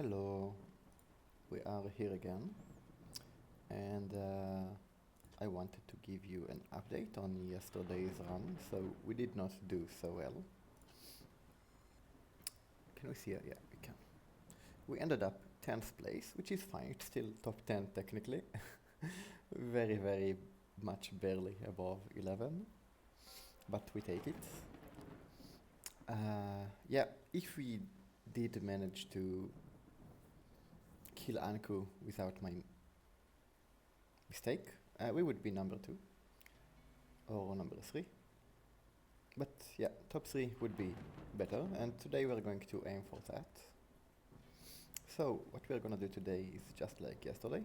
Hello, we are here again, and I wanted to give you an update on yesterday's run. So we did not do so well. Can we see it? Yeah, we can. We ended up 10th place, which is fine. It's still top 10 technically. Very, very much barely above 11, but we take it. Yeah, if we did manage to kill Anku without my mistake, we would be number 2 or number 3. But yeah, top 3 would be better, and today we're going to aim for that. So what we're gonna do today is just like yesterday.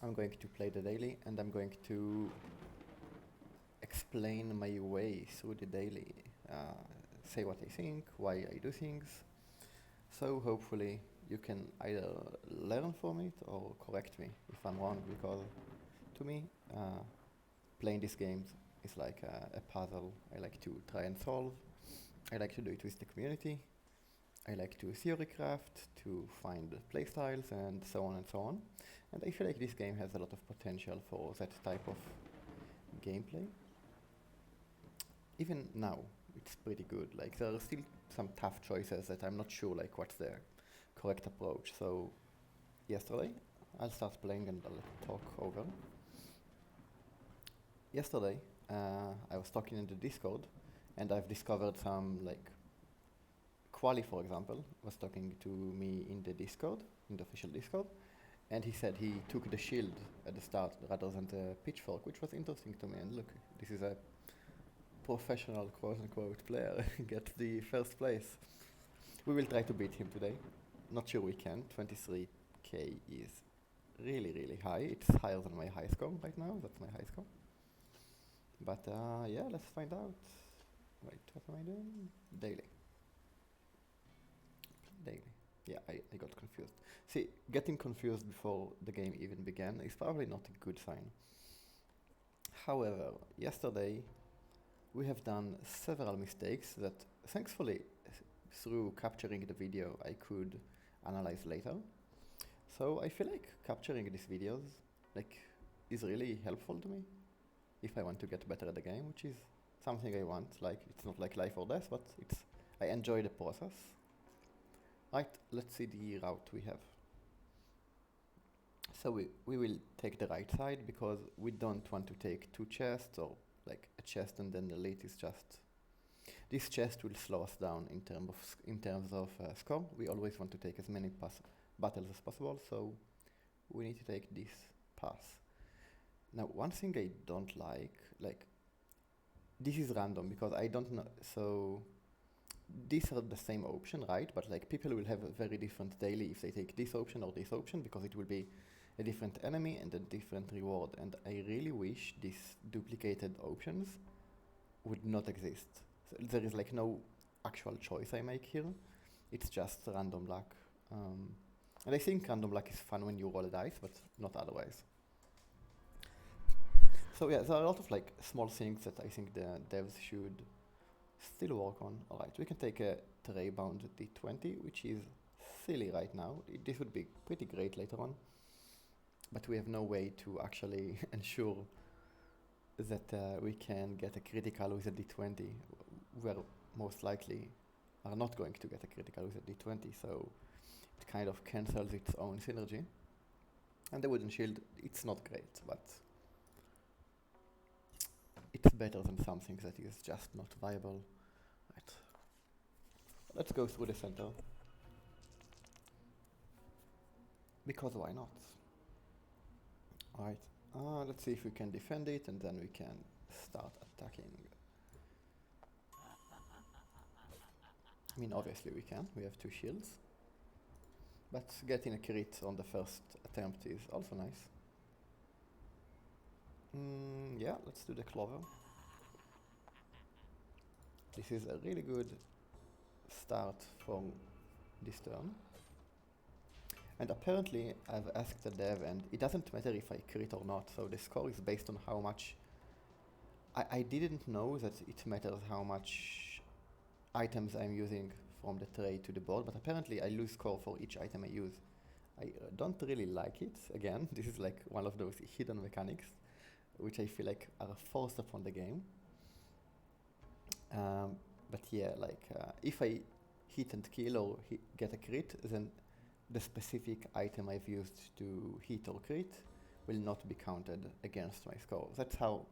I'm going to play the daily, and I'm going to explain my way through the daily, say what I think, why I do things. So hopefully you can either learn from it or correct me if I'm wrong, because to me, playing these games is like a puzzle. I like to try and solve. I like to do it with the community. I like to theory craft, to find playstyles, and so on and so on. And I feel like this game has a lot of potential for that type of gameplay. Even now, it's pretty good. Like, there are still some tough choices that I'm not sure like what's the correct approach. So yesterday, I'll start playing and I'll talk over. Yesterday, I was talking in the Discord, and I've discovered some like Quali, for example, was talking to me in the Discord, in the official Discord, and he said he took the shield at the start rather than the pitchfork, which was interesting to me. And look, this is a professional quote-unquote player, gets the first place. We will try to beat him today. Not sure we can. 23k is really, really high. It's higher than my high score right now. That's my high score. But yeah, let's find out. Wait, what am I doing? Daily. Daily. Yeah, I got confused. See, getting confused before the game even began is probably not a good sign. However, yesterday we have done several mistakes that thankfully through capturing the video I could analyze later. So I feel like capturing these videos like is really helpful to me if I want to get better at the game, which is something I want. Like, it's not like life or death, but I enjoy the process. Right, let's see the route we have. So we will take the right side because we don't want to take 2 chests or like a chest and then the elite is just... This chest will slow us down in terms of score. We always want to take as many battles as possible, so we need to take this path. Now, one thing I don't like, this is random because I don't know, so these are the same option, right? But like people will have a very different daily if they take this option or this option, because it will be a different enemy and a different reward. And I really wish these duplicated options would not exist. So there is like no actual choice I make here. It's just random luck. And I think random luck is fun when you roll a dice, but not otherwise. So yeah, there are a lot of like small things that I think the devs should still work on. Alright, we can take a tray bound d20, which is silly right now. This would be pretty great later on. But we have no way to actually ensure that we can get a critical with a d20. We're most likely are not going to get a critical with a d20, so it kind of cancels its own synergy. And the wooden shield, it's not great, but it's better than something that is just not viable. Right. Let's go through the center. Because why not? Alright, let's see if we can defend it and then we can start attacking. I mean, obviously we can, we have 2 shields. But getting a crit on the first attempt is also nice. Yeah, let's do the clover. This is a really good start from this turn. And apparently I've asked the dev and it doesn't matter if I crit or not, so the score is based on how much... I didn't know that it matters how much items I'm using from the tray to the board, but apparently I lose score for each item I use. I don't really like it. Again, this is like one of those hidden mechanics, which I feel like are forced upon the game. But yeah, like if I hit and kill or get a crit, then the specific item I've used to hit or crit will not be counted against my score. That's how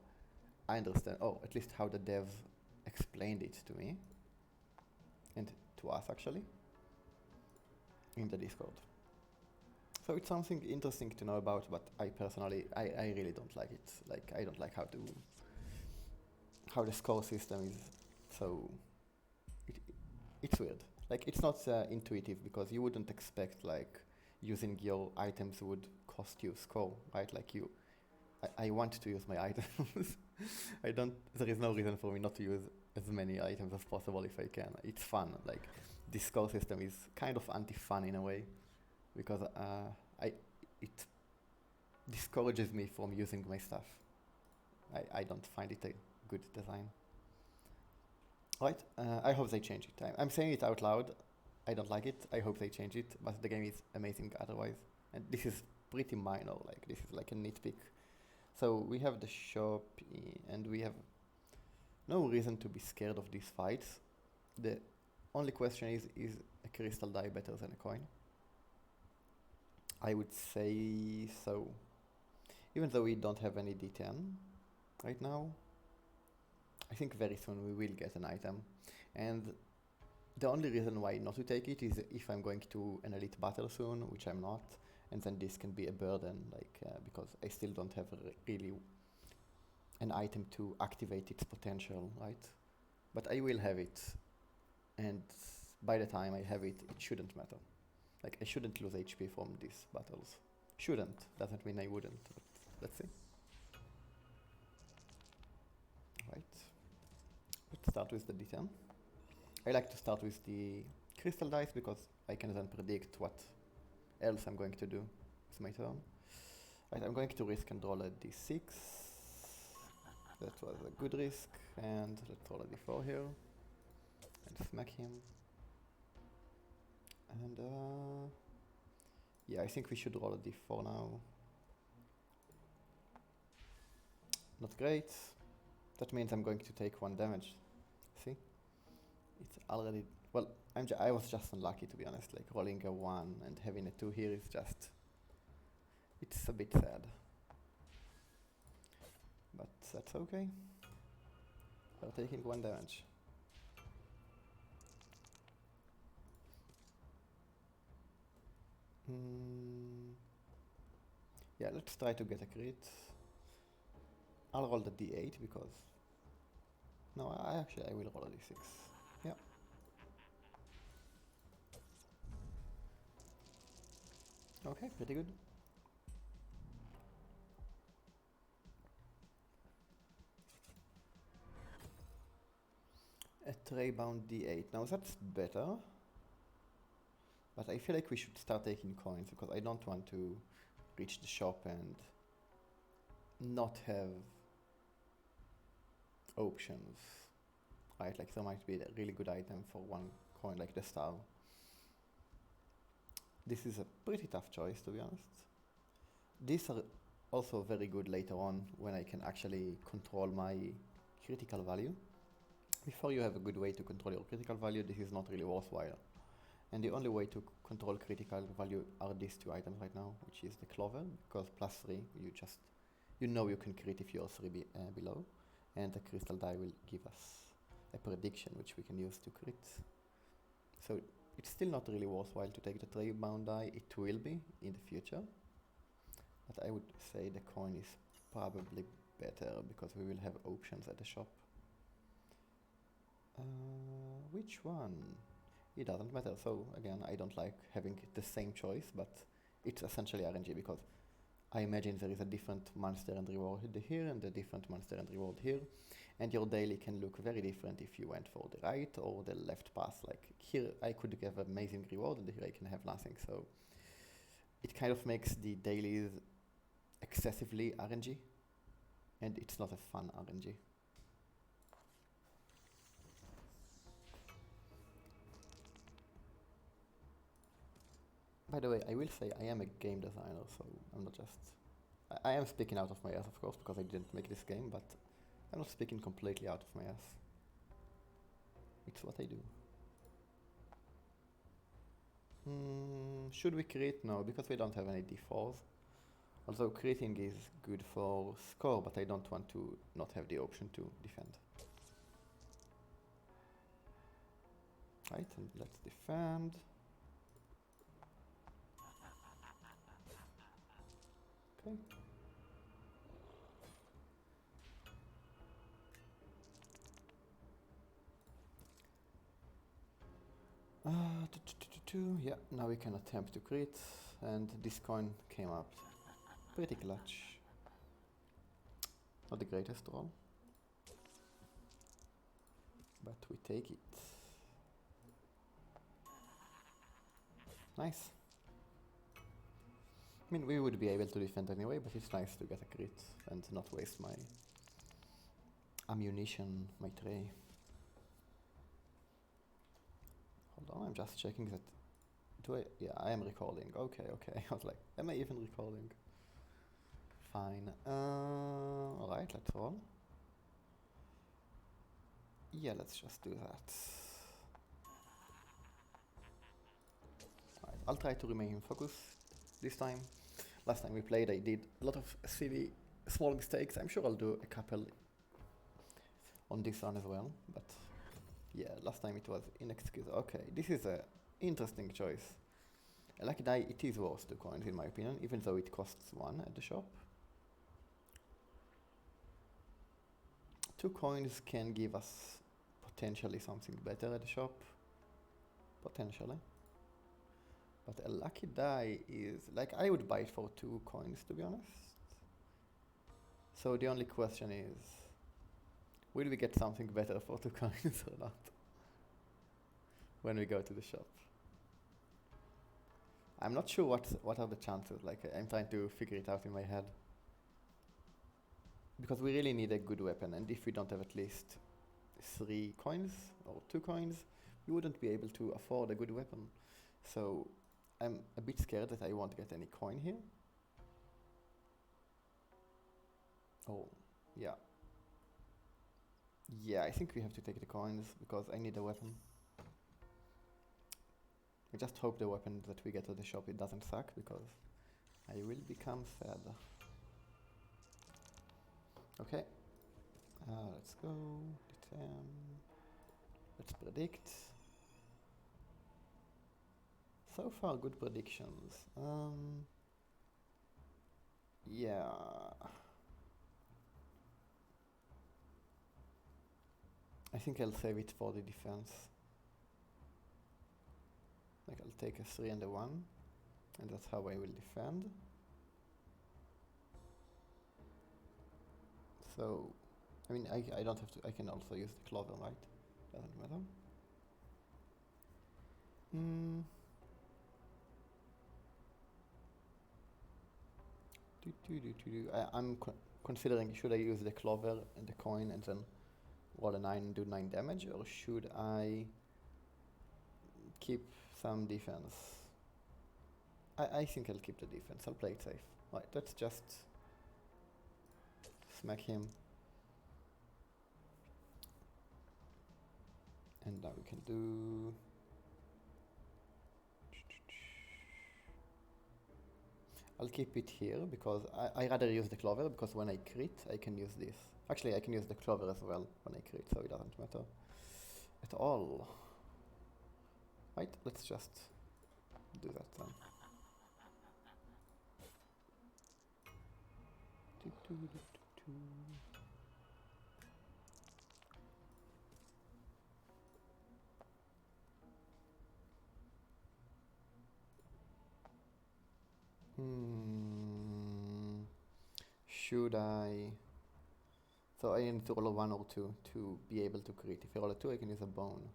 I understand, or at least how the devs explained it to me, and to us actually, in the Discord. So it's something interesting to know about, but I personally, I really don't like it. Like, I don't like how the score system is so, it's weird. Like, it's not intuitive, because you wouldn't expect like using your items would cost you score, right? Like I want to use my items. There is no reason for me not to use as many items as possible if I can. It's fun. Like, this score system is kind of anti-fun in a way, because it discourages me from using my stuff. I don't find it a good design. Right, I hope they change it. I'm saying it out loud. I don't like it. I hope they change it, but the game is amazing otherwise. And this is pretty minor, like this is like a nitpick. So we have the shop, and we have no reason to be scared of these fights. The only question is a crystal die better than a coin? I would say so. Even though we don't have any D10 right now, I think very soon we will get an item. And the only reason why not to take it is if I'm going to an elite battle soon, which I'm not, and then this can be a burden, like because I still don't have really an item to activate its potential, right? But I will have it, and by the time I have it, it shouldn't matter. Like, I shouldn't lose HP from these battles. Shouldn't, doesn't mean I wouldn't, but let's see. Right, let's start with the D10. I like to start with the crystal dice because I can then predict what else I'm going to do with my turn. Right, I'm going to risk and roll a D6. That was a good risk, and let's roll a D4 here and smack him. And yeah, I think we should roll a D4 now. Not great. That means I'm going to take 1 damage. See? It's already, well, I was just unlucky, to be honest. Like, rolling a 1 and having a 2 here is just, it's a bit sad. But that's okay. We're taking 1 damage. Yeah, let's try to get a crit. I'll roll the D8 because, no, I will roll a D6. Yeah. Okay, pretty good. A tray bound D8. Now that's better. But I feel like we should start taking coins because I don't want to reach the shop and not have options. Right, like there might be a really good item for 1 coin, like the star. This is a pretty tough choice, to be honest. These are also very good later on when I can actually control my critical value. Before you have a good way to control your critical value, this is not really worthwhile. And the only way to control critical value are these 2 items right now, which is the clover, because +3, you know you can crit if you're 3 below, and the crystal die will give us a prediction which we can use to crit. So it's still not really worthwhile to take the tray bound die. It will be in the future, but I would say the coin is probably better because we will have options at the shop. Which one? It doesn't matter. So again, I don't like having the same choice, but it's essentially RNG because I imagine there is a different monster and reward here and a different monster and reward here, and your daily can look very different if you went for the right or the left path. Like here I could have amazing reward and here I can have nothing, so it kind of makes the dailies excessively RNG, and it's not a fun RNG. . By the way, I will say I am a game designer, so I'm not just... I am speaking out of my ass, of course, because I didn't make this game, but I'm not speaking completely out of my ass. It's what I do. Should we crit? No, because we don't have any d4s. Although critting is good for score, but I don't want to not have the option to defend. Right, and let's defend. Okay. Yeah, now we can attempt to crit, and this coin came up pretty clutch. Not the greatest roll, but we take it. Nice. I mean, we would be able to defend anyway, but it's nice to get a crit and not waste my ammunition, my tray. Hold on, I'm just checking that. Yeah, I am recording. Okay. I was like, am I even recording? Fine. Alright, let's roll. Yeah, let's just do that. Alright, I'll try to remain focused this time. Last time we played, I did a lot of silly small mistakes. I'm sure I'll do a couple on this one as well, but yeah, last time it was inexcusable. Okay, this is a interesting choice. A lucky die, it is worth 2 coins in my opinion, even though it costs 1 at the shop. 2 coins can give us potentially something better at the shop. Potentially. But a lucky die is, like, I would buy it for 2 coins, to be honest. So the only question is, will we get something better for 2 coins or not? When we go to the shop. I'm not sure what are the chances, like, I'm trying to figure it out in my head. Because we really need a good weapon, and if we don't have at least 3 coins or 2 coins, we wouldn't be able to afford a good weapon. So I'm a bit scared that I won't get any coin here. Oh, yeah. Yeah, I think we have to take the coins because I need a weapon. I just hope the weapon that we get at the shop, it doesn't suck, because I will become sad. Okay. Let's go. Let's predict. So far, good predictions. Yeah. I think I'll save it for the defense. Like, I'll take a 3 and a 1, and that's how I will defend. So, I mean, I don't have to, I can also use the clover, right? Doesn't matter. I'm considering, should I use the clover and the coin and then roll a 9 and do 9 damage, or should I keep some defense? I think I'll keep the defense. I'll play it safe. Right, let's just smack him. And now we can do... I'll keep it here because I rather use the clover, because when I crit I can use this. Actually, I can use the clover as well when I crit, so it doesn't matter at all. Right, let's just do that then. Should I... So I need to roll a 1 or 2 to be able to crit. If I roll a 2, I can use a bone.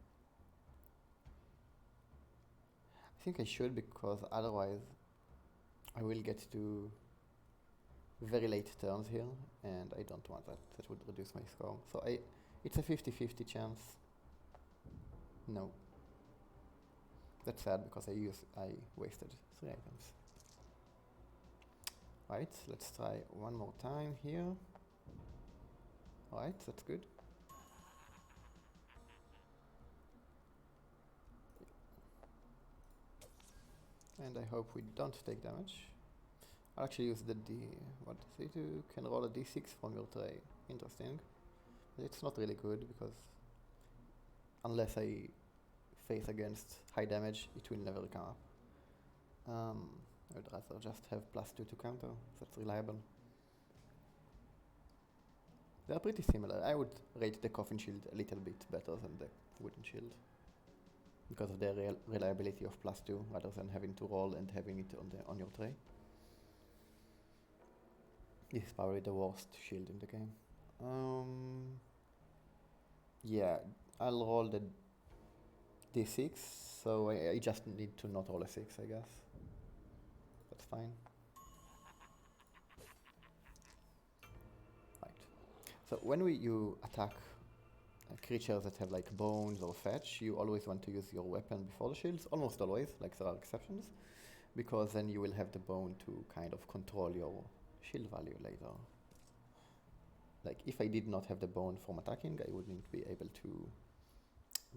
I think I should, because otherwise I will get to very late turns here, and I don't want that. That would reduce my score. So it's a 50-50 chance. No. That's sad because I wasted 3 items. Right, let's try one more time here. Right, that's good. And I hope we don't take damage. I'll actually use the what is it? You can roll a d6 from your tray. Interesting. But it's not really good because unless I face against high damage, it will never come up. I would rather just have +2 to counter. That's reliable. They're pretty similar. I would rate the coffin shield a little bit better than the wooden shield because of the reliability of +2 rather than having to roll and having it on your tray. This is probably the worst shield in the game. Yeah, I'll roll the d6, so I just need to not roll a 6, I guess. That's fine. Right. So when you attack creatures that have like bones or fetch, you always want to use your weapon before the shields, almost always, like there are exceptions, because then you will have the bone to kind of control your shield value later. Like if I did not have the bone from attacking, I wouldn't be able to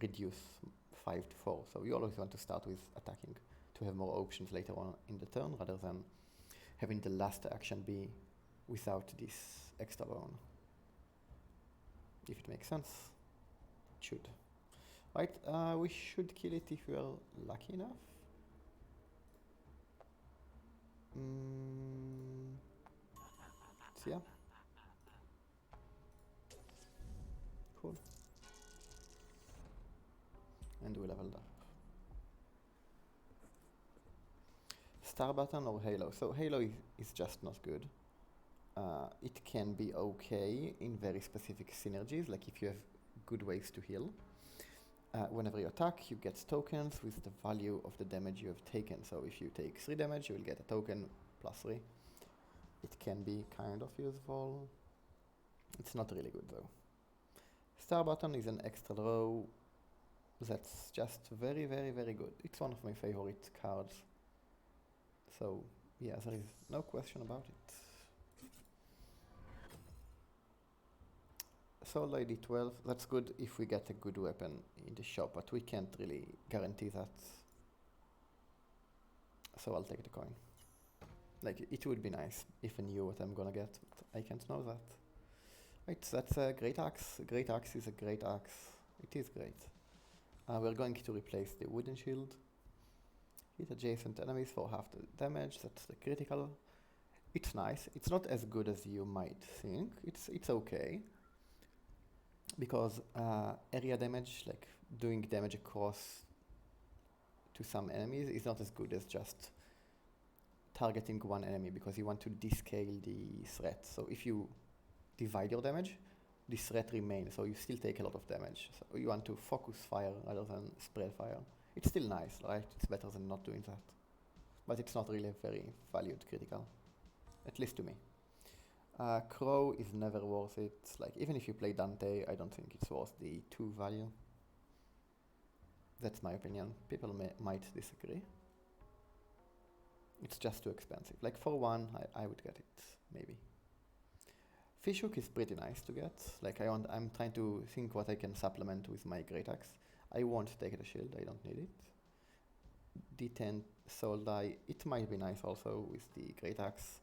reduce 5 to 4. So you always want to start with attacking to have more options later on in the turn rather than having the last action be without this extra bone. If it makes sense, it should. Right, we should kill it if we are lucky enough. So yeah. Cool. And we leveled up. Star button or Halo? So Halo is just not good. It can be okay in very specific synergies, like if you have good ways to heal. Whenever you attack, you get tokens with the value of the damage you have taken. So if you take 3 damage, you will get a token +3. It can be kind of useful. It's not really good though. Star button is an extra row that's just very, very, very good. It's one of my favorite cards. So yeah, there is no question about it. Soul ID 12, that's good if we get a good weapon in the shop, but we can't really guarantee that. So I'll take the coin. Like, it would be nice if I knew what I'm gonna get, but I can't know that. Right, that's a great axe. A great axe is a great axe. It is great. We're going to replace the wooden shield. Hit adjacent enemies for half the damage, that's the critical. It's nice. It's not as good as you might think. It's okay. Because area damage, like doing damage across to some enemies, is not as good as just targeting one enemy, because you want to descale the threat. So if you divide your damage, the threat remains, so you still take a lot of damage. So you want to focus fire rather than spread fire. It's still nice, right? It's better than not doing that. But it's not really very valued critical, at least to me. Crow is never worth it. Like, even if you play Dante, I don't think it's worth the 2 value. That's my opinion. People might disagree. It's just too expensive. Like, for 1, I would get it, maybe. Fishhook is pretty nice to get. Like, I'm trying to think what I can supplement with my Great Axe. I won't take the shield, I don't need it. D10 soul die, it might be nice also with the Great Axe.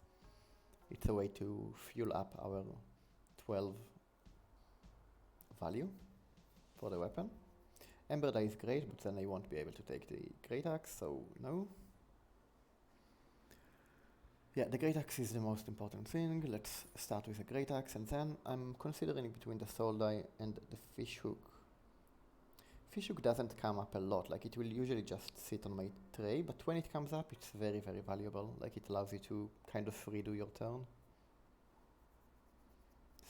It's a way to fuel up our 12 value for the weapon. Ember die is great, but then I won't be able to take the Great Axe, so no. Yeah, the Great Axe is the most important thing. Let's start with the Great Axe, and then I'm considering between the soul die and the Fishhook. Fishhook doesn't come up a lot, like it will usually just sit on my tray, but when it comes up, it's very, very valuable. Like, it allows you to kind of redo your turn.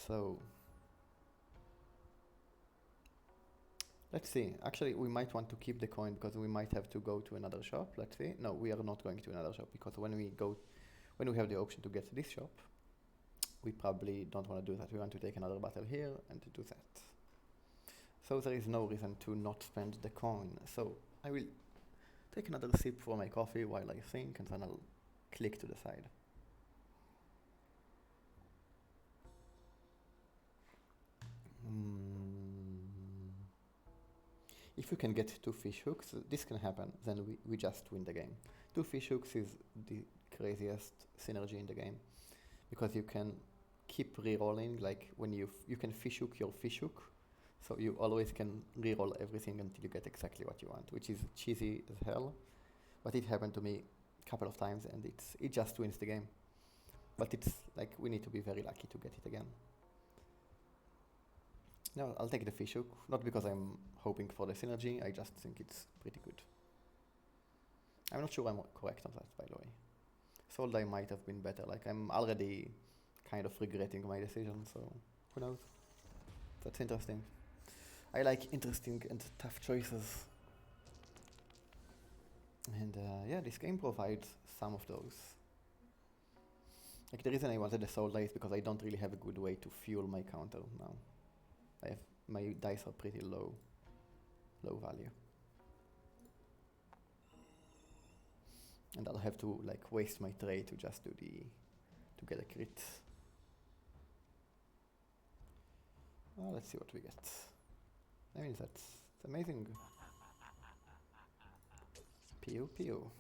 So, let's see. Actually, we might want to keep the coin because we might have to go to another shop. Let's see. No, we are not going to another shop, because when we have the option to get to this shop, we probably don't want to do that. We want to take another battle here and to do that. So there is no reason to not spend the coin. So I will take another sip for my coffee while I think, and then I'll click to the side. If you can get 2 fish hooks, this can happen, then we just win the game. 2 fish hooks is the craziest synergy in the game, because you can keep re-rolling, like when you can fish hook your fish hook, so you always can re-roll everything until you get exactly what you want, which is cheesy as hell, but it happened to me a couple of times and it just wins the game. But it's like we need to be very lucky to get it again. No, I'll take the fish hook, not because I'm hoping for the synergy, I just think it's pretty good. I'm not sure I'm correct on that, by the way. Soul Die might have been better, like I'm already kind of regretting my decision, so who knows? That's interesting. I like interesting and tough choices. And yeah, this game provides some of those. Like the reason I wanted the Soul Die is because I don't really have a good way to fuel my counter now. My dice are pretty low value. And I'll have to like waste my trade to just to get a crit. Well, let's see what we get. I mean, that's amazing. Pew pew.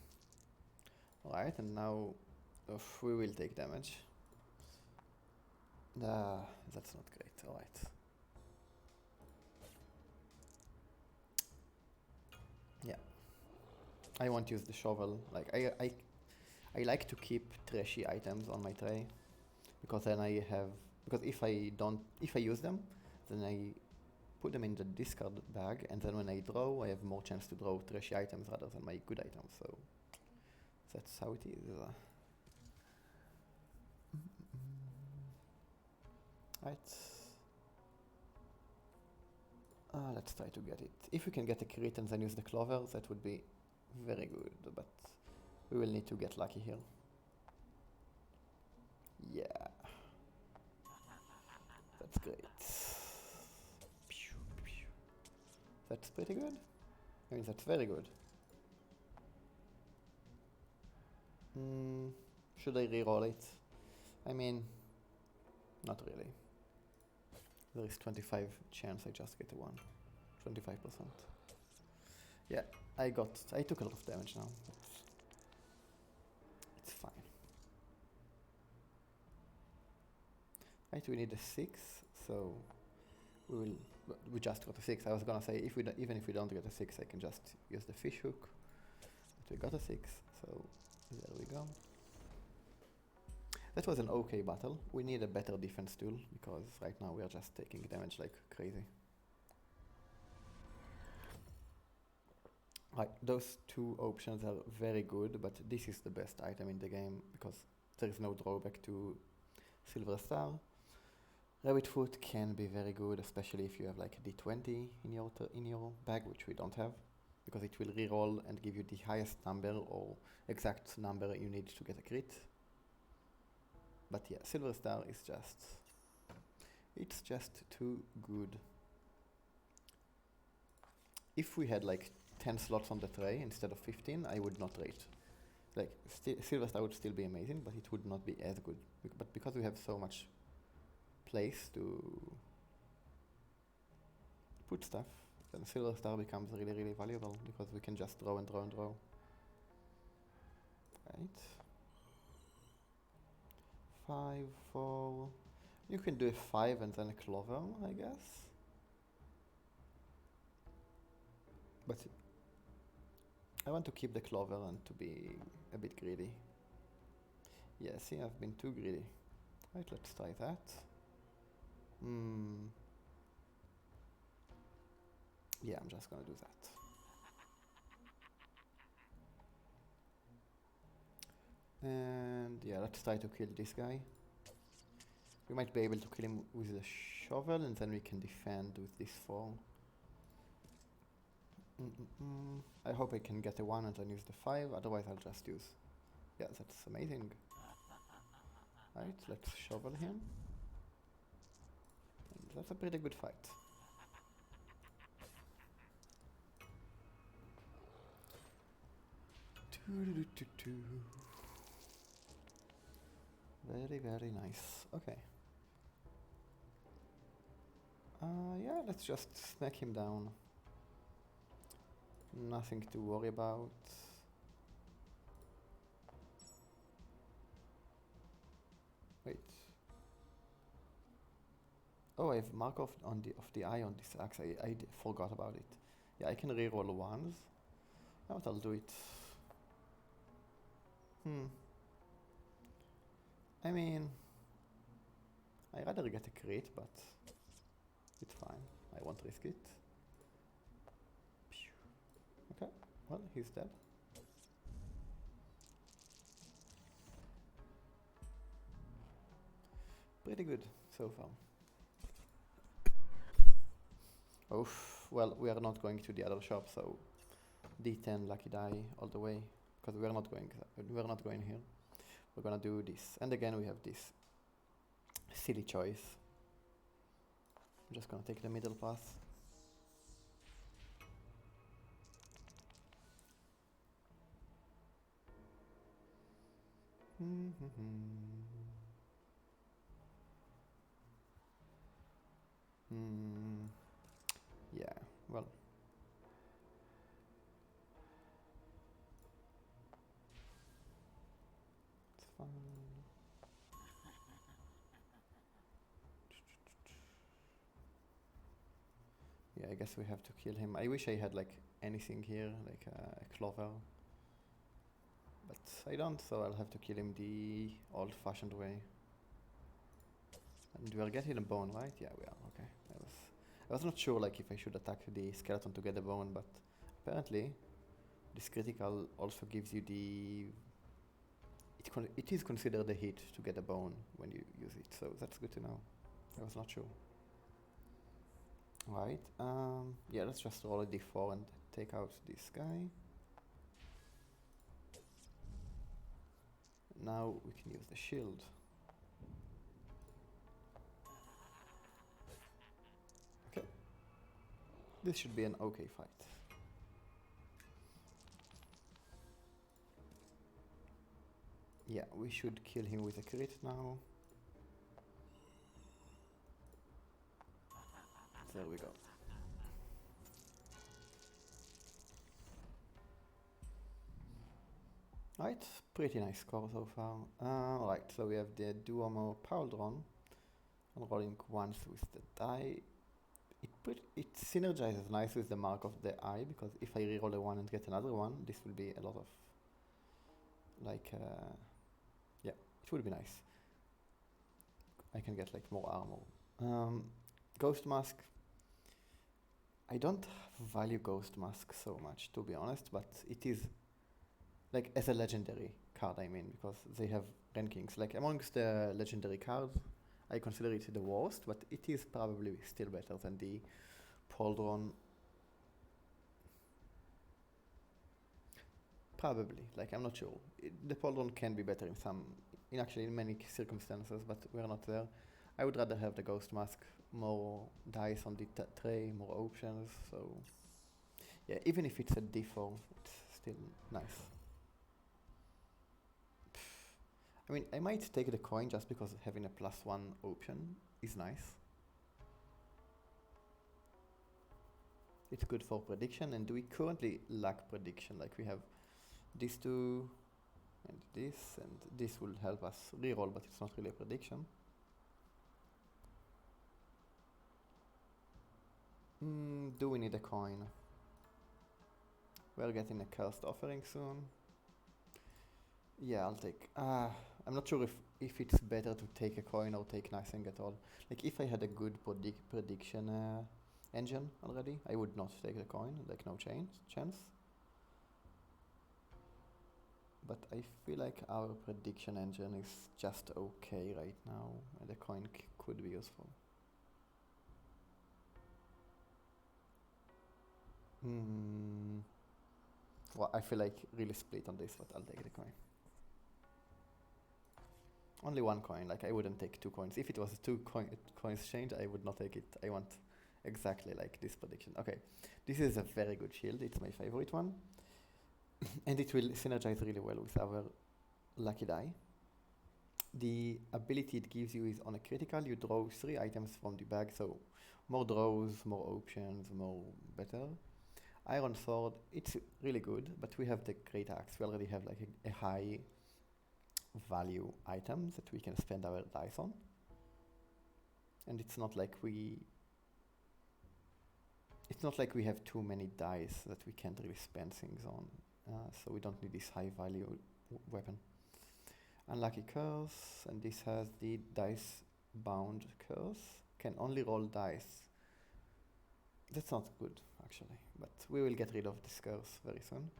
Alright, and now we will take damage. That's not great. Alright. Yeah. I won't use the shovel. Like I like to keep trashy items on my tray, because then because if I use them, then I put them in the discard bag, and then when I draw, I have more chance to draw trashy items rather than my good items. So that's how it is. Right. Let's try to get it. If we can get a crit and then use the clover, that would be very good, but we will need to get lucky here. Yeah. That's great. That's pretty good. I mean, that's very good. Should I re-roll it? I mean, not really. There is 25 chance I just get a 1. 25%. Yeah, I took a lot of damage now. It's fine. Right, we need a 6, so we just got a 6. I was gonna say even if we don't get a 6, I can just use the fish hook. But we got a 6, so there we go. That was an okay battle. We need a better defense tool, because right now we are just taking damage like crazy. Right, those 2 options are very good, but this is the best item in the game, because there is no drawback to Silver Star. Rabbit Foot can be very good, especially if you have like a D20 in your bag, which we don't have, because it will reroll and give you the highest number or exact number you need to get a crit. But yeah, Silver Star is it's just too good. If we had like 10 slots on the tray instead of 15, I would not rate. Like, Silver Star would still be amazing, but it would not be as good. But because we have so much place to put stuff, then Silver Star becomes really, really valuable, because we can just draw and draw and draw. Right. 5, 4. You can do a 5 and then a clover, I guess. But I want to keep the clover and to be a bit greedy. Yeah, see, I've been too greedy. Right, let's try that. Yeah, I'm just gonna do that. And yeah, let's try to kill this guy. We might be able to kill him with a shovel, and then we can defend with this 4. I hope I can get a 1 and then use the 5, otherwise I'll just use... Yeah, that's amazing. Right, let's shovel him. And that's a pretty good fight. Very, very nice. Okay. Yeah, let's just smack him down. Nothing to worry about. Wait. Oh, I have mark of the eye on this axe. I forgot about it. Yeah, I can reroll ones. Yeah, but I'll do it. I mean, I'd rather get a crit, but it's fine. I won't risk it. Okay, well, he's dead. Pretty good so far. Oof, well, we are not going to the other shop, so D10 lucky die all the way, because we are not going here. We're gonna do this, and again we have this silly choice. I'm just gonna take the middle path. Yeah, well. It's fine. Yeah, I guess we have to kill him. I wish I had like anything here, like a clover. But I don't, so I'll have to kill him the old-fashioned way. And we are getting a bone, right? Yeah, we are. Okay. I was not sure like if I should attack the skeleton to get the bone, but apparently this critical also gives you the... It is considered a hit to get a bone when you use it, so that's good to know. I was not sure. Right. Yeah, let's just roll a d4 and take out this guy. Now we can use the shield. Okay. This should be an okay fight. Yeah, we should kill him with a crit now. There we go. Right, pretty nice score so far. Right, so we have the Duomo Pauldron. I'm rolling once with the die. It synergizes nice with the mark of the eye, because if I reroll a 1 and get another one, this will be a lot of, like, yeah, it would be nice. I can get like more armor. Ghost Mask. I don't value Ghost Mask so much, to be honest, but it is, like, as a legendary card, I mean, because they have rankings. Like, amongst the legendary cards, I consider it the worst, but it is probably still better than the Pauldron. Probably, like, I'm not sure. The Pauldron can be better in many circumstances, but we're not there. I would rather have the Ghost Mask, more dice on the tray, more options, so yeah, even if it's a d4, it's still nice. I mean, I might take the coin just because having a +1 option is nice. It's good for prediction, and we currently lack prediction. Like, we have these two, and this will help us reroll, but it's not really a prediction. Do we need a coin? We're getting a cursed offering soon. Yeah, I'll take... I'm not sure if it's better to take a coin or take nothing at all. Like, if I had a good prediction engine already, I would not take the coin, like no chance. But I feel like our prediction engine is just okay right now, and the coin could be useful. Well, I feel like really split on this, but I'll take the coin. Only one coin, like I wouldn't take 2 coins. If it was a 2 coins change, I would not take it. I want exactly like this prediction. Okay, this is a very good shield. It's my favorite one. and it will synergize really well with our lucky die. The ability it gives you is on a critical, you draw 3 items from the bag, so more draws, more options, more better. Iron Sword, it's really good, but we have the Great Axe. We already have like a high value item that we can spend our dice on. And it's not like we have too many dice that we can't really spend things on. So we don't need this high value weapon. Unlucky Curse, and this has the dice bound curse. Can only roll dice. That's not good, actually, but we will get rid of this curse very soon.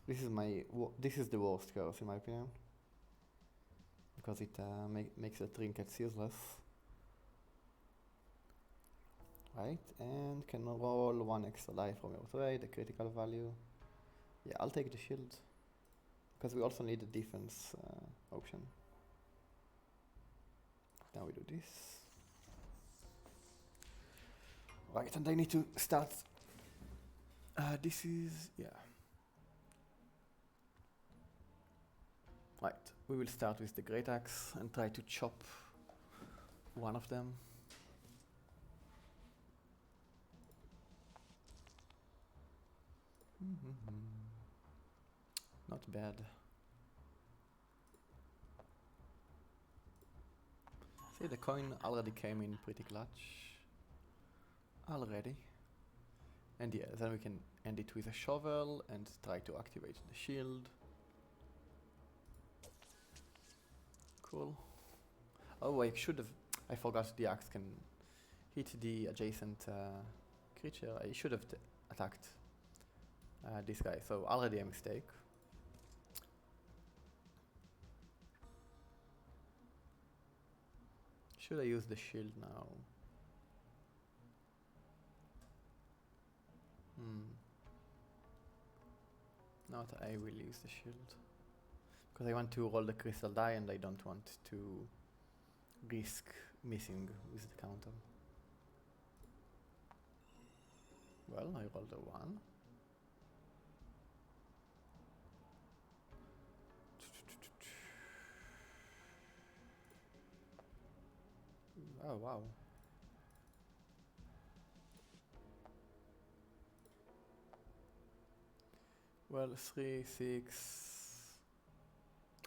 This is the worst curse in my opinion, because it makes the trinkets useless. Right, and can roll 1 extra die from your trade, the critical value. Yeah, I'll take the shield, because we also need a defense option. Now we do this. Right, and I need to start. This is, yeah. Right, we will start with the Great Axe and try to chop one of them. Not bad. See, the coin already came in pretty clutch. Already. And yeah, then we can end it with a shovel and try to activate the shield. Cool. Oh, I forgot the axe can hit the adjacent creature. I should have attacked this guy, so already a mistake. Should I use the shield now? Not I will use the shield. Because I want to roll the crystal die and I don't want to risk missing with the counter. Well, I rolled a 1. Oh, wow. Well, 3, 6.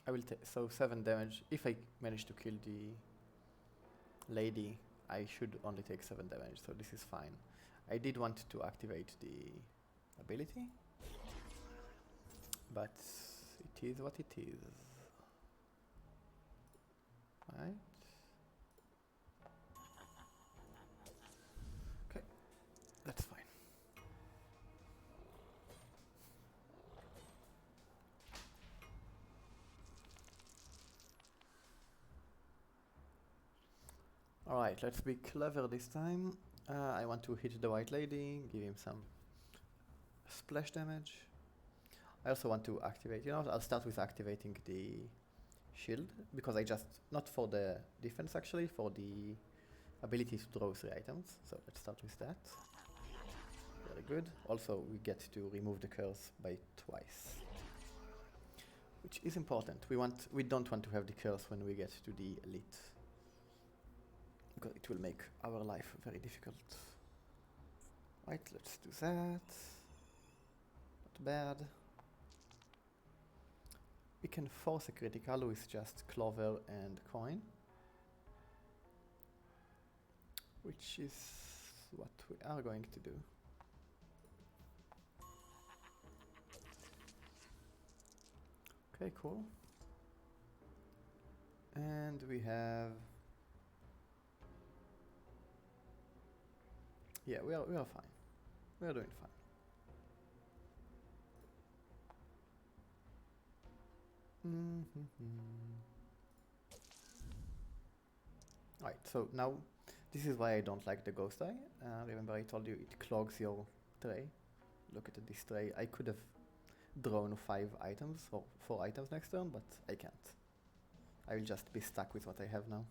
I will take, so 7 damage. If I manage to kill the lady, I should only take 7 damage, so this is fine. I did want to activate the ability, but it is what it is. Right? Okay, that's fine. Alright, let's be clever this time. I want to hit the white lady, give him some splash damage. I also want to activate, I'll start with activating the shield, because I just, not for the defense actually, for the ability to draw 3 items. So let's start with that. Very good. Also, we get to remove the curse by twice, which is important. We don't want to have the curse when we get to the elite, because it will make our life very difficult. Right, let's do that. Not bad. We can force a critical with just clover and coin, which is what we are going to do. Okay, cool. And we have, yeah, we are fine. We are doing fine. Right, so now this is why I don't like the ghost eye. Remember I told you it clogs your tray. Look at this tray. I could have drawn 5 items or 4 items next turn, but I can't. I will just be stuck with what I have now.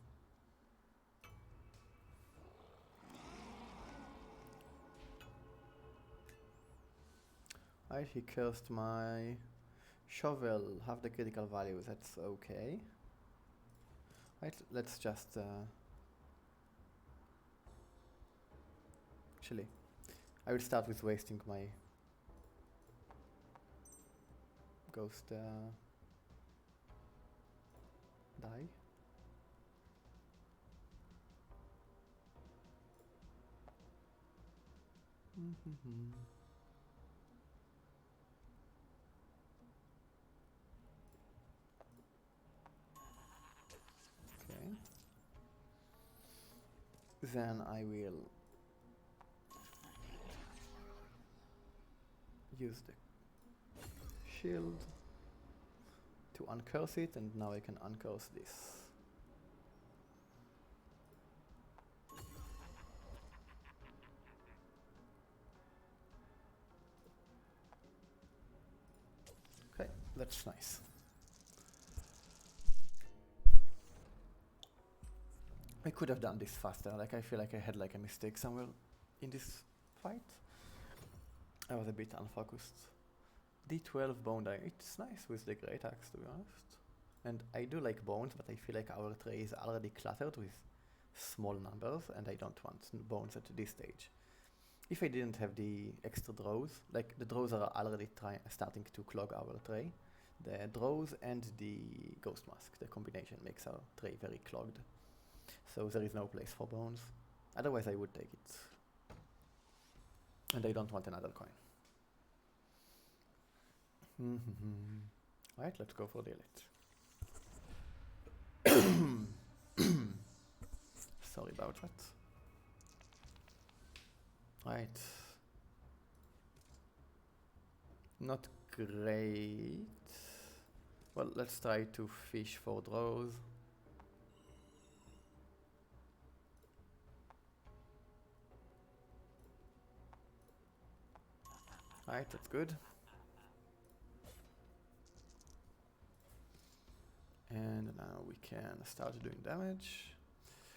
Right, he cursed my shovel, half the critical value, that's okay. Right, let's just actually, I will start with wasting my ghost die. Okay. Then I will use the shield to uncurse it, and now I can uncurse this. Okay, that's nice. I could have done this faster, like I feel like I had like a mistake somewhere in this fight. I was a bit unfocused. D12 bone die, it's nice with the great axe to be honest. And I do like bones, but I feel like our tray is already cluttered with small numbers and I don't want bones at this stage. If I didn't have the extra draws, like the draws are already starting to clog our tray. The draws and the ghost mask, the combination makes our tray very clogged. So there is no place for bones. Otherwise I would take it. And I don't want another coin. Alright, let's go for the Lich. Sorry about that. Right. Not great. Well, let's try to fish for draws. Alright, that's good. And now we can start doing damage.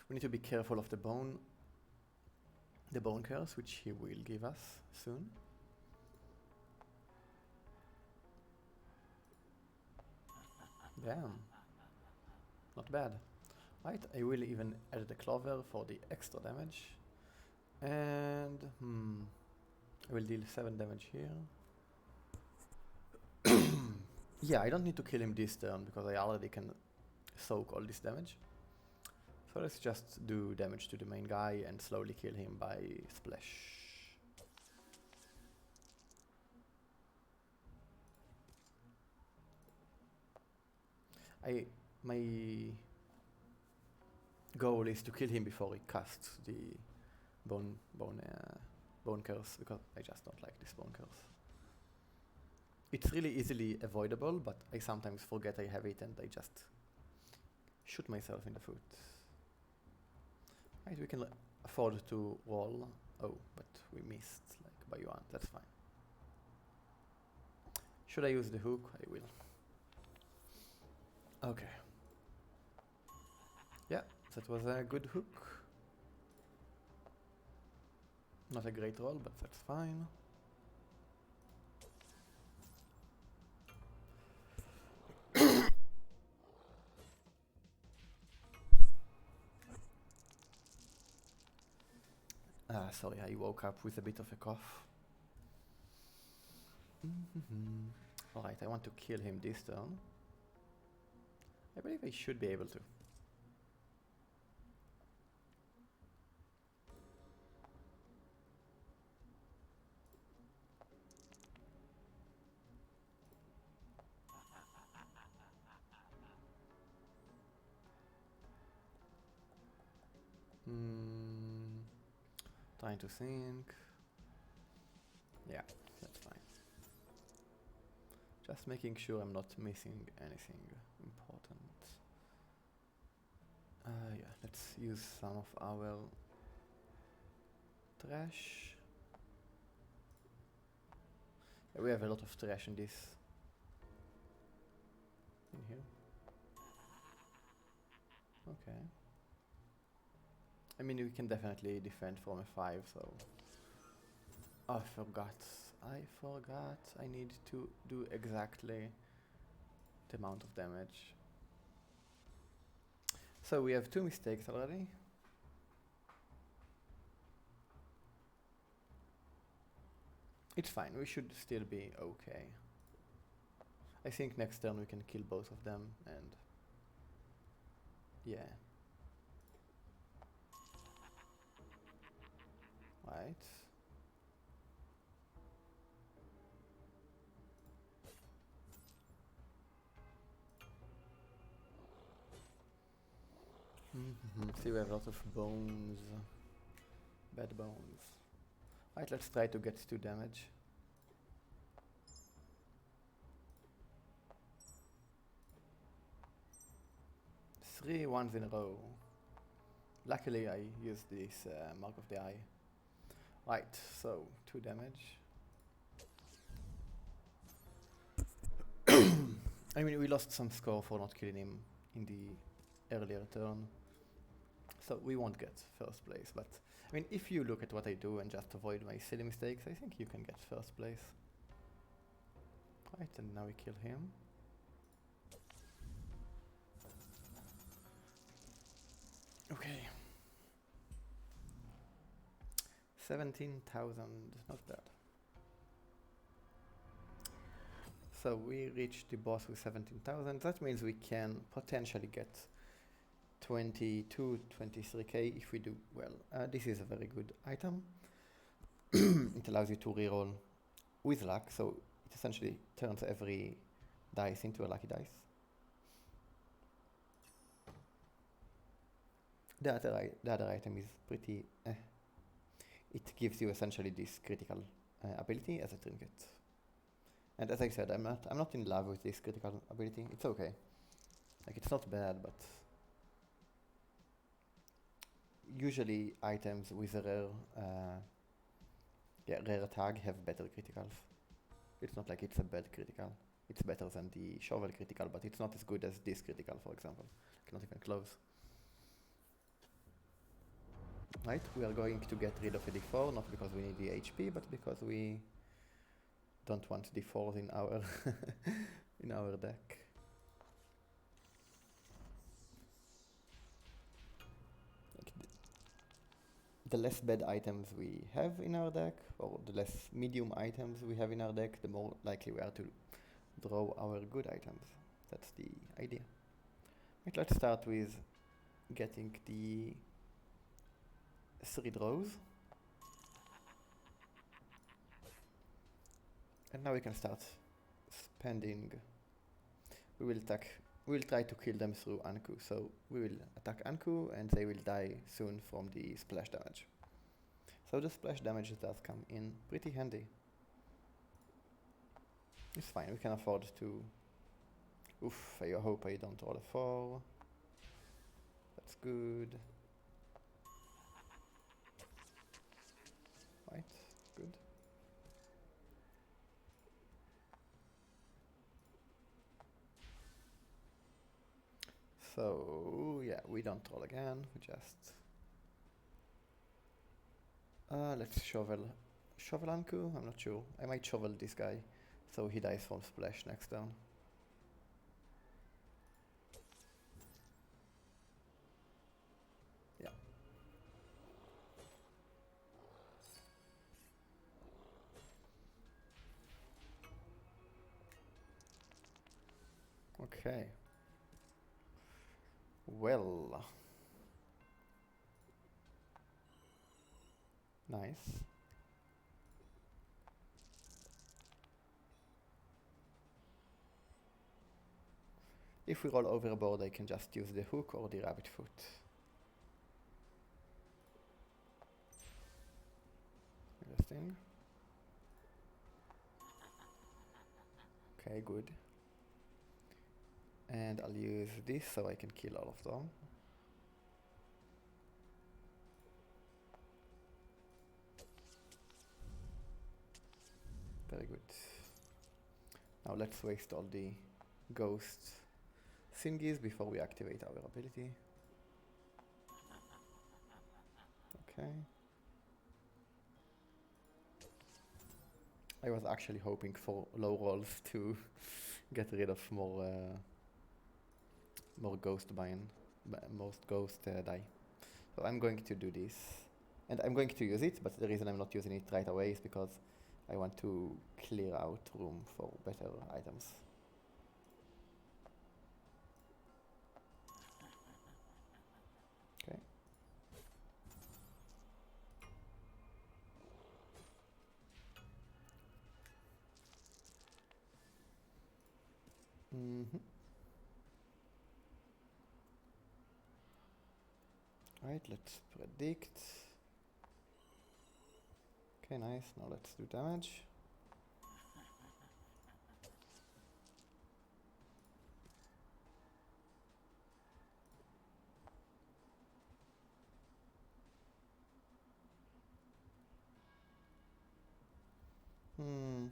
We need to be careful of the bone curse, which he will give us soon. Damn. Not bad. Right, I will even add the clover for the extra damage. And I will deal 7 damage here. Yeah, I don't need to kill him this turn because I already can soak all this damage. So let's just do damage to the main guy and slowly kill him by splash. My goal is to kill him before he casts the bone curse, because I just don't like this bone curse. It's really easily avoidable, but I sometimes forget I have it and I just shoot myself in the foot. Right, we can afford to roll. Oh, but we missed like by 1, that's fine. Should I use the hook? I will. Okay. Yeah, that was a good hook. Not a great roll, but that's fine. Sorry, I woke up with a bit of a cough. Alright, I want to kill him this turn. I believe I should be able to. Trying to think. Yeah, that's fine. Just making sure I'm not missing anything important. Yeah, let's use some of our trash. Yeah, we have a lot of trash in this. In here. Okay. I mean, we can definitely defend from a 5, so... Oh, I forgot. I forgot. I need to do exactly the amount of damage. So we have 2 mistakes already. It's fine, we should still be okay. I think next turn we can kill both of them and... yeah. Right. See, we have a lot of bones. Bad bones. Right, let's try to get 2 damage. 3 ones in a row. Luckily I used this Mark of the Eye. Right, so 2 damage. I mean, we lost some score for not killing him in the earlier turn. So we won't get first place, but I mean, if you look at what I do and just avoid my silly mistakes, I think you can get first place. Right, and now we kill him. Okay. 17,000, not bad. So we reached the boss with 17,000. That means we can potentially get 22, 23k if we do well. This is a very good item. It allows you to reroll with luck, so it essentially turns every dice into a lucky dice. The other item is pretty It gives you essentially this critical ability as a trinket. And as I said, I'm not in love with this critical ability. It's okay. Like, it's not bad, but usually items with a rare tag have better criticals. It's not like it's a bad critical. It's better than the shovel critical, but it's not as good as this critical, for example. Not even close. Right, we are going to get rid of a d4, not because we need the HP, but because we don't want d4s in our in our deck. Like the less bad items we have in our deck, or the less medium items we have in our deck, the more likely we are to draw our good items. That's the idea. Right, let's start with getting the 3 draws. And now we can start spending. We will try to kill them through Anku. So we will attack Anku and they will die soon from the splash damage. So the splash damage does come in pretty handy. It's fine, we can afford to... Oof, I hope I don't roll a 4. That's good. Right, good. So, yeah, we don't roll again, we just... let's shovel Anku, I'm not sure. I might shovel this guy, so he dies from splash next turn. Yeah. Okay. Well. Nice. If we roll overboard, I can just use the hook or the rabbit foot. Interesting. Okay, good. And I'll use this so I can kill all of them. Very good. Now let's waste all the ghost thingies before we activate our ability. Okay. I was actually hoping for low rolls to get rid of more ghost most ghost die. So I'm going to do this, and I'm going to use it. But the reason I'm not using it right away is because I want to clear out room for better items. Okay. Mm-hmm. Alright, let's predict. Okay, nice. Now let's do damage. Hmm.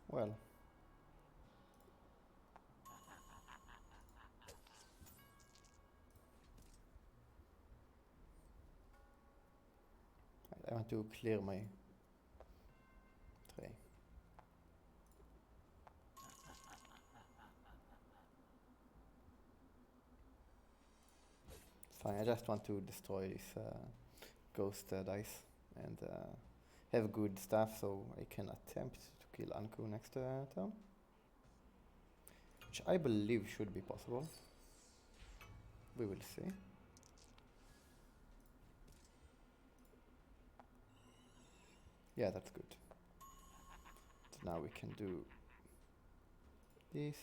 Well. I want to clear my tray. Fine, I just want to destroy this ghost dice and have good stuff so I can attempt to kill Anku next turn. Which I believe should be possible. We will see. Yeah, that's good. So now we can do this,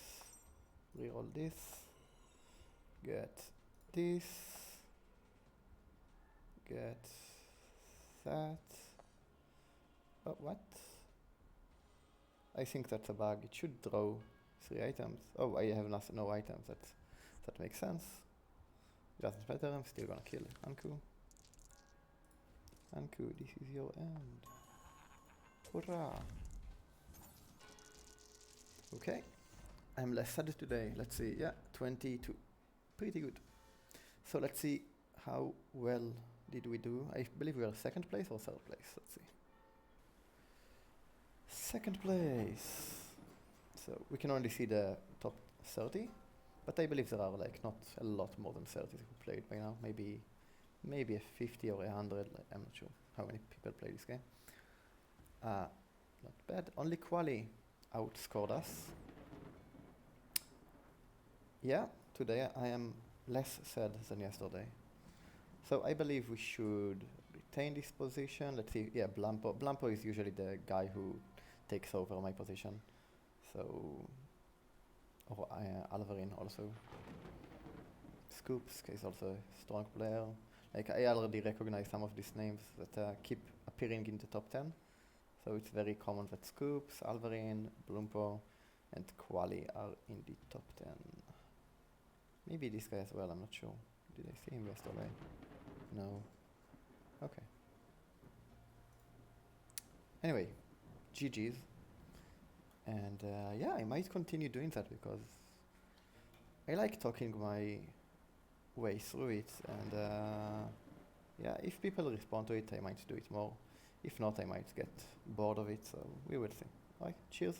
reroll this, get this, get that. Oh, what? I think that's a bug. It should draw 3 items. Oh, I have no items. That makes sense. Doesn't matter. I'm still gonna kill Anku. Anku, this is your end. Hurrah! Okay. I'm less sad today. Let's see. Yeah, 22. Pretty good. So let's see how well did we do. I believe we are second place or third place. Let's see. Second place. So we can only see the top 30, but I believe there are like not a lot more than 30 who played by now. Maybe a 50 or 100. I'm not sure how many people play this game. Not bad. Only Quali outscored us. Yeah, today I am less sad than yesterday. So I believe we should retain this position. Let's see. Yeah, Blampo. Blampo is usually the guy who takes over my position. So, or Alvarin also. Scoops is also a strong player. Like I already recognize some of these names that keep appearing in the top 10. So it's very common that Scoops, Alvarin, Blumpo, and Quali are in the top 10. Maybe this guy as well, I'm not sure. Did I see him yesterday? No. Okay. Anyway, GG's. And yeah, I might continue doing that because I like talking my way through it. And yeah, if people respond to it, I might do it more. If not, I might get bored of it. So we will see. Alright, cheers.